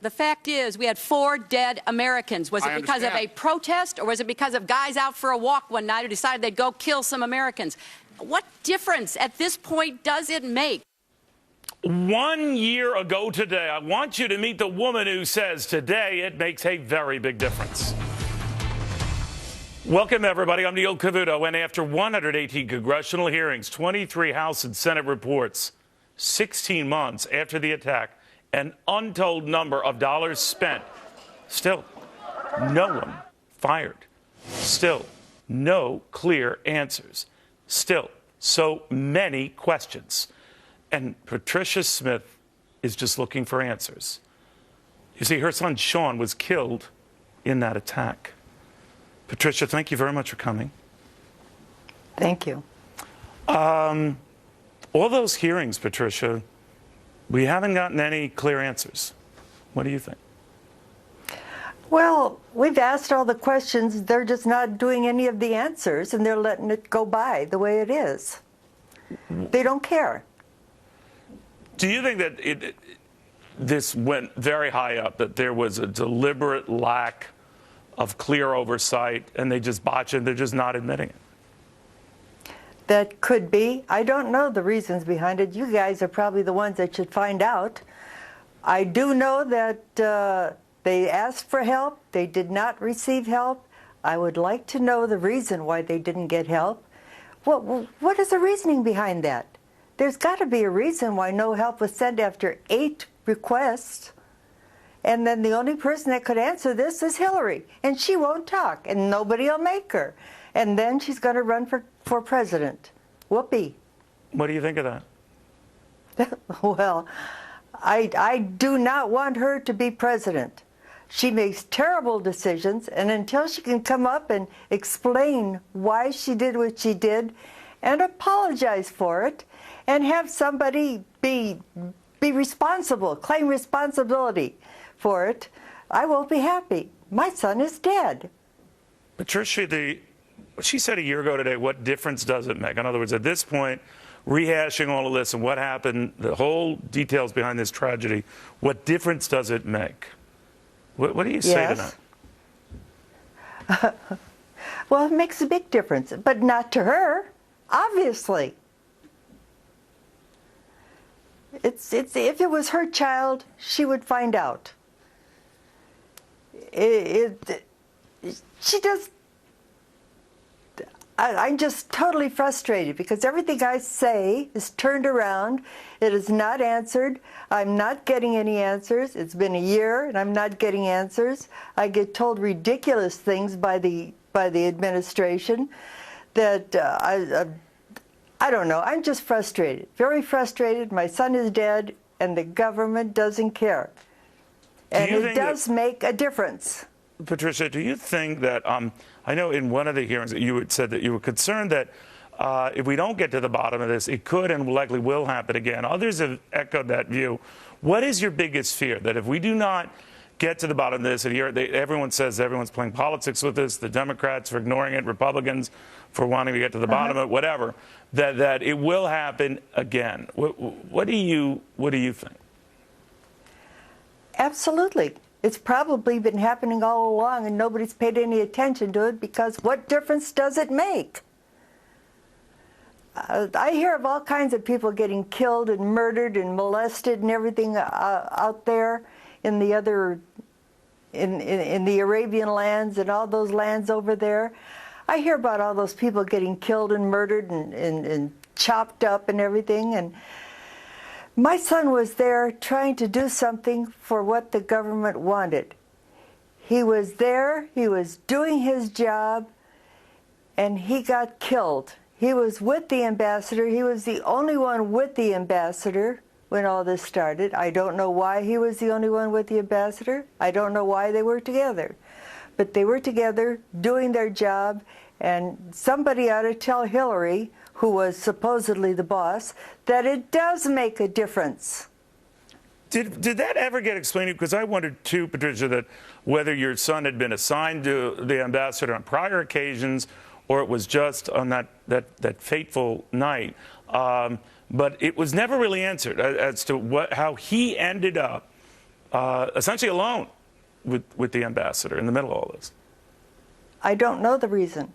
The fact is, we had 4 dead Americans. Was it because of a protest, or was it because of guys out for a walk one night who decided they'd go kill some Americans? What difference at this point does it make? 1 year ago today, I want you to meet the woman who says today it makes a very big difference. Welcome, everybody. I'm Neil Cavuto, and after 118 congressional hearings, 23 House and Senate reports, 16 months after the attack, an untold number of dollars spent, still no one fired, still no clear answers, still so many questions. And Patricia Smith is just looking for answers. You see, her son Sean was killed in that attack. Patricia, thank you very much for coming. Thank you. All those hearings, Patricia, we haven't gotten any clear answers. What do you think? Well, we've asked all the questions. They're just not doing any of the answers, and they're letting it go by the way it is. They don't care. Do you think that this went very high up, that there was a deliberate lack of clear oversight, and they just botched it, they're just not admitting it? That could be. I don't know the reasons behind it. You guys are probably the ones that should find out. I do know that they asked for help. They did not receive help. I would like to know the reason why they didn't get help. What is the reasoning behind that? There's got to be a reason why no help was sent after 8 requests. And then the only person that could answer this is Hillary. And she won't talk, and nobody will make her. And then she's going to run for president. Whoopee. What do you think of that? Well, I do not want her to be president. She makes terrible decisions, and until she can come up and explain why she did what she did and apologize for it and have somebody be responsible, claim responsibility for it, I won't be happy. My son is dead. Patricia, what she said a year ago today, what difference does it make? In other words, at this point, rehashing all of this and what happened, the whole details behind this tragedy, what difference does it make? What do you say to that? Well, it makes a big difference, but not to her, obviously. If it was her child, she would find out. I'm just totally frustrated because everything I say is turned around. It is not answered. I'm not getting any answers. It's been a year and I'm not getting answers. I get told ridiculous things by the administration that I don't know. I'm just frustrated, very frustrated. My son is dead and the government doesn't care. And it does make a difference. Patricia, do you think that, I know in one of the hearings that you had said that you were concerned that if we don't get to the bottom of this, it could and likely will happen again. Others have echoed that view. What is your biggest fear? That if we do not get to the bottom of this, and here everyone says everyone's playing politics with this, the Democrats for ignoring it, Republicans for wanting to get to the bottom of it, whatever, that it will happen again. What do you think? Absolutely. It's probably been happening all along and nobody's paid any attention to it because what difference does it make? I hear of all kinds of people getting killed and murdered and molested and everything out there in the other, in the Arabian lands and all those lands over there. I hear about all those people getting killed and murdered and chopped up and everything. And my son was there trying to do something for what the government wanted. He was there, he was doing his job, and he got killed. He was with the ambassador. He was the only one with the ambassador when all this started. I don't know why he was the only one with the ambassador. I don't know why they were together. But they were together doing their job, and somebody ought to tell Hillary, who was supposedly the boss, that it does make a difference. Did that ever get explained to you? Because I wondered, too, Patricia, that whether your son had been assigned to the ambassador on prior occasions or it was just on that fateful night. But it was never really answered as to how he ended up essentially alone with the ambassador in the middle of all this? I don't know the reason.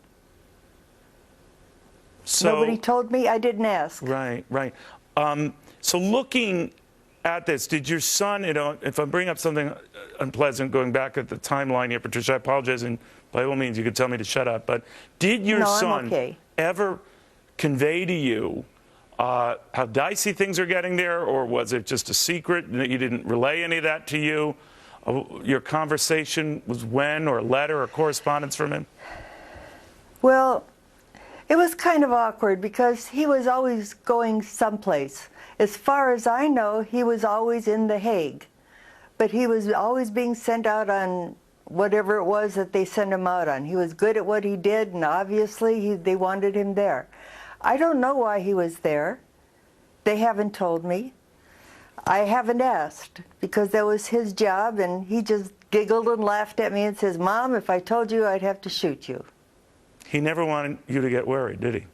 So, nobody told me. I didn't ask. Right, right. So looking at this, did your son, if I'm bringing up something unpleasant, going back at the timeline here, Patricia, I apologize, and by all means, you could tell me to shut up, but did your son ever convey to you how dicey things are getting there, or was it just a secret that you didn't relay any of that to you? Your conversation was when, or a letter or correspondence from him? Well, it was kind of awkward because he was always going someplace. As far as I know, he was always in The Hague, but he was always being sent out on whatever it was that they sent him out on. He was good at what he did, and obviously they wanted him there. I don't know why he was there. They haven't told me. I haven't asked because that was his job, and he just giggled and laughed at me and says, "Mom, if I told you, I'd have to shoot you." He never wanted you to get worried, did he?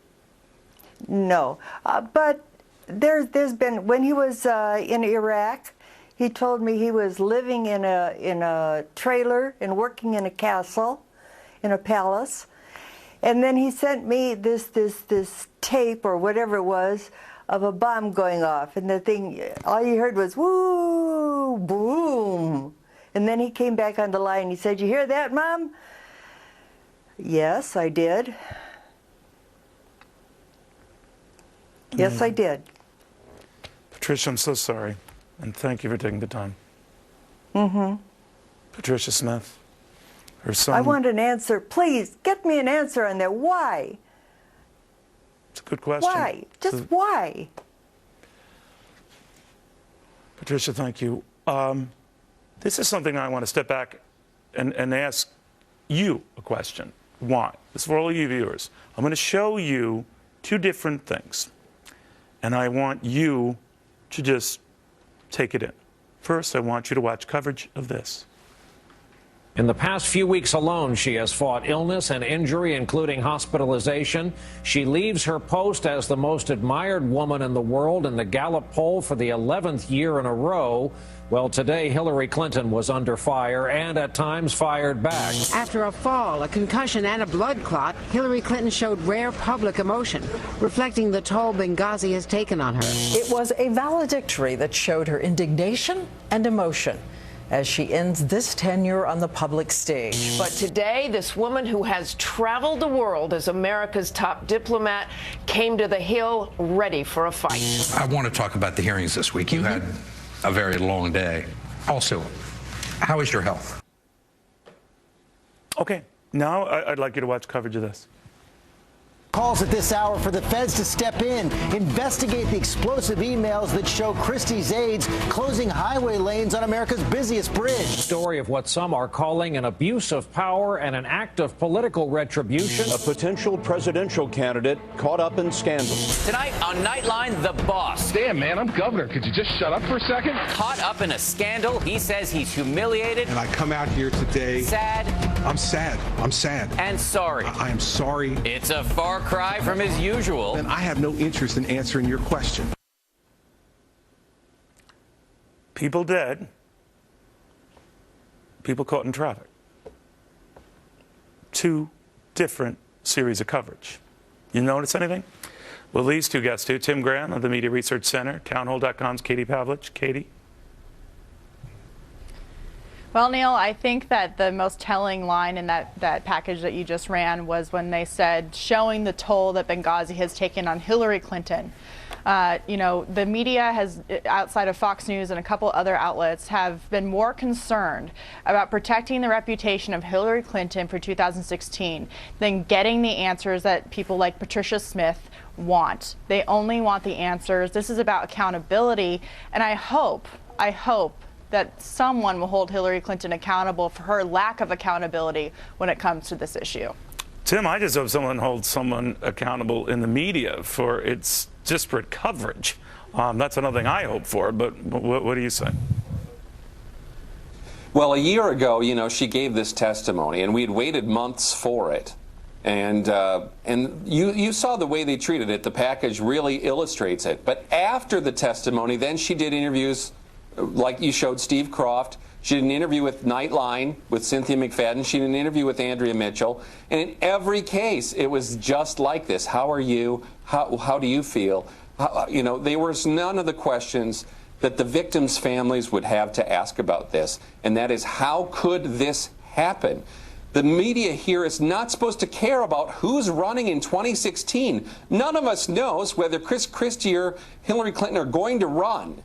No, but there's been, when he was in Iraq, he told me he was living in a trailer and working in a castle, in a palace, and then he sent me this tape or whatever it was of a bomb going off, and the thing, all you heard was woo, boom, and then he came back on the line. He said, "You hear that, Mom?" Yes, I did. Yes, I did. Patricia, I'm so sorry, and thank you for taking the time. Patricia Smith, her son. I want an answer. Please, get me an answer on that. Why? It's a good question. Why? Just why? Patricia, thank you. This is something I want to step back and ask you a question. Why? This is for all of you viewers. I'm going to show you two different things, and I want you to just take it in. First, I want you to watch coverage of this. In the past few weeks alone, she has fought illness and injury, including hospitalization. She leaves her post as the most admired woman in the world in the Gallup poll for the 11th year in a row. Well, today, Hillary Clinton was under fire and at times fired back. After a fall, a concussion, and a blood clot, Hillary Clinton showed rare public emotion, reflecting the toll Benghazi has taken on her. It was a valedictory that showed her indignation and emotion as she ends this tenure on the public stage. But today, this woman who has traveled the world as America's top diplomat came to the Hill ready for a fight. I want to talk about the hearings this week. You had a very long day. Also, how is your health? Okay, now I'd like you to watch coverage of this. Calls at this hour for the feds to step in, investigate the explosive emails that show Christie's aides closing highway lanes on America's busiest bridge. Story of what some are calling an abuse of power and an act of political retribution. A potential presidential candidate caught up in scandal. Tonight on Nightline, the boss. Damn, man, I'm governor. Could you just shut up for a second? Caught up in a scandal. He says he's humiliated. And I come out here today. Sad. I'm sad. I'm sad. And sorry. I am sorry. It's a far cry from his usual. And I have no interest in answering your question. People dead. People caught in traffic. Two different series of coverage. You notice anything? Well, these two guests do. Tim Graham of the Media Research Center, townhall.com's Katie Pavlich. Katie? Well, Neil, I think that the most telling line in that package that you just ran was when they said, showing the toll that Benghazi has taken on Hillary Clinton. You know, the media has, outside of Fox News and a couple other outlets, have been more concerned about protecting the reputation of Hillary Clinton for 2016 than getting the answers that people like Patricia Smith want. They only want the answers. This is about accountability, and I hope that someone will hold Hillary Clinton accountable for her lack of accountability when it comes to this issue. Tim, I just hope someone holds someone accountable in the media for its disparate coverage. That's another thing I hope for, but what do you say? Well, a year ago, you know, she gave this testimony, and we had waited months for it. And you saw the way they treated it. The package really illustrates it. But after the testimony, then she did interviews like you showed Steve Croft. She did an interview with Nightline with Cynthia McFadden. She did an interview with Andrea Mitchell. And in every case, it was just like this. How are you? How do you feel? There was none of the questions that the victims' families would have to ask about this. And that is, how could this happen? The media here is not supposed to care about who's running in 2016. None of us knows whether Chris Christie or Hillary Clinton are going to run.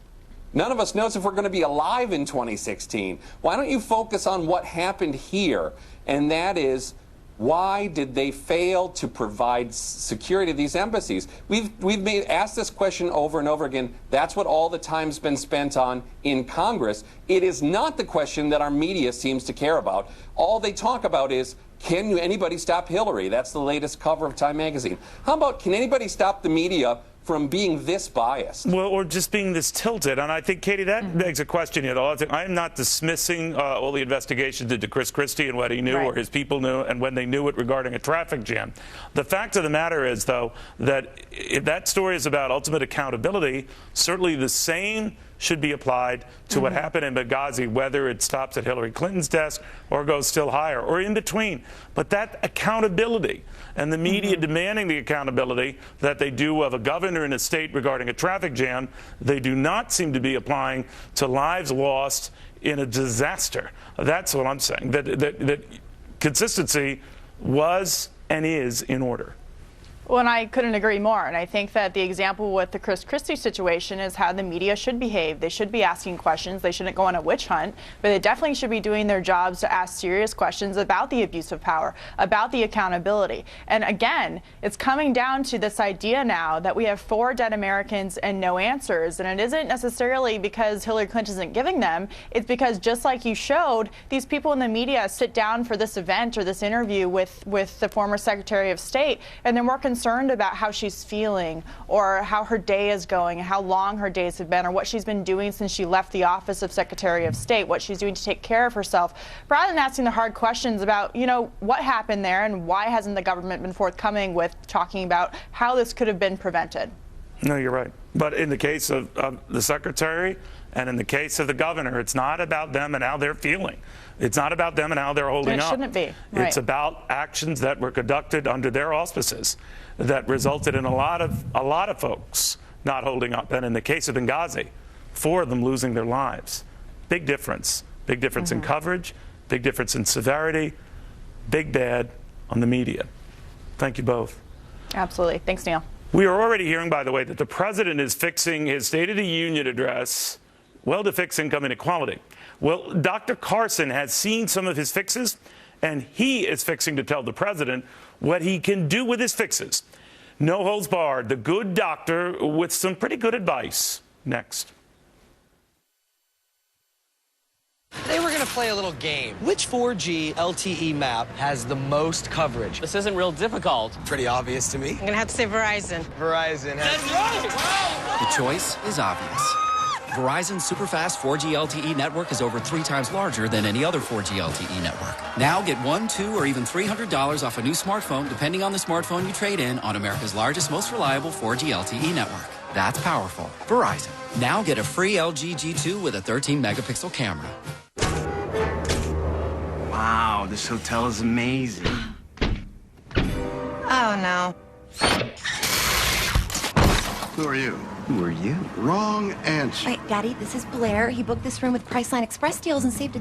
None of us knows if we're going to be alive in 2016. Why don't you focus on what happened here? And that is, why did they fail to provide security to these embassies? We've asked this question over and over again. That's what all the time's been spent on in Congress. It is not the question that our media seems to care about. All they talk about is, can anybody stop Hillary? That's the latest cover of Time magazine. How about, can anybody stop the media from being this biased? Well, or just being this tilted. And I think, Katie, that begs a question. I'm not dismissing all the investigations into Chris Christie and what he knew or his people knew and when they knew it regarding a traffic jam. The fact of the matter is, though, that if that story is about ultimate accountability, certainly the same should be applied to what happened in Benghazi, whether it stops at Hillary Clinton's desk or goes still higher or in between. But that accountability and the media demanding the accountability that they do of a governor in a state regarding a traffic jam, they do not seem to be applying to lives lost in a disaster. That's what I'm saying, that consistency was and is in order. Well, and I couldn't agree more. And I think that the example with the Chris Christie situation is how the media should behave. They should be asking questions. They shouldn't go on a witch hunt, but they definitely should be doing their jobs to ask serious questions about the abuse of power, about the accountability. And again, it's coming down to this idea now that we have 4 dead Americans and no answers. And it isn't necessarily because Hillary Clinton isn't giving them. It's because, just like you showed, these people in the media sit down for this event or this interview with the former Secretary of State, and they're more concerned about how she's feeling or how her day is going, how long her days have been, or what she's been doing since she left the office of Secretary of State, what she's doing to take care of herself, rather than asking the hard questions about, what happened there and why hasn't the government been forthcoming with talking about how this could have been prevented. No, you're right. But in the case of the secretary and in the case of the governor, it's not about them and how they're feeling. It's not about them and how they're holding up. It shouldn't be. It's about actions that were conducted under their auspices that resulted in a lot of folks not holding up. And in the case of Benghazi, 4 of them losing their lives. Big difference. Big difference in coverage, big difference in severity, big bad on the media. Thank you both. Absolutely. Thanks, Neil. We are already hearing, by the way, that the president is fixing his State of the Union address, to fix income inequality. Well, Dr. Carson has seen some of his fixes, and he is fixing to tell the president what he can do with his fixes. No holds barred, the good doctor with some pretty good advice. Next. Today we're going to play a little game. Which 4G LTE map has the most coverage? This isn't real difficult. Pretty obvious to me. I'm going to have to say Verizon. Verizon has... That's right! The choice is obvious. Verizon's superfast 4G LTE network is over 3 times larger than any other 4G LTE network. Now get $100, $200, or even $300 off a new smartphone, depending on the smartphone you trade in, on America's largest, most reliable 4G LTE network. That's powerful. Verizon. Now get a free LG G2 with a 13-megapixel camera. Wow, this hotel is amazing. Oh, no. Who are you? Who are you? Wrong answer. Wait, Daddy, this is Blair. He booked this room with Priceline Express deals and saved a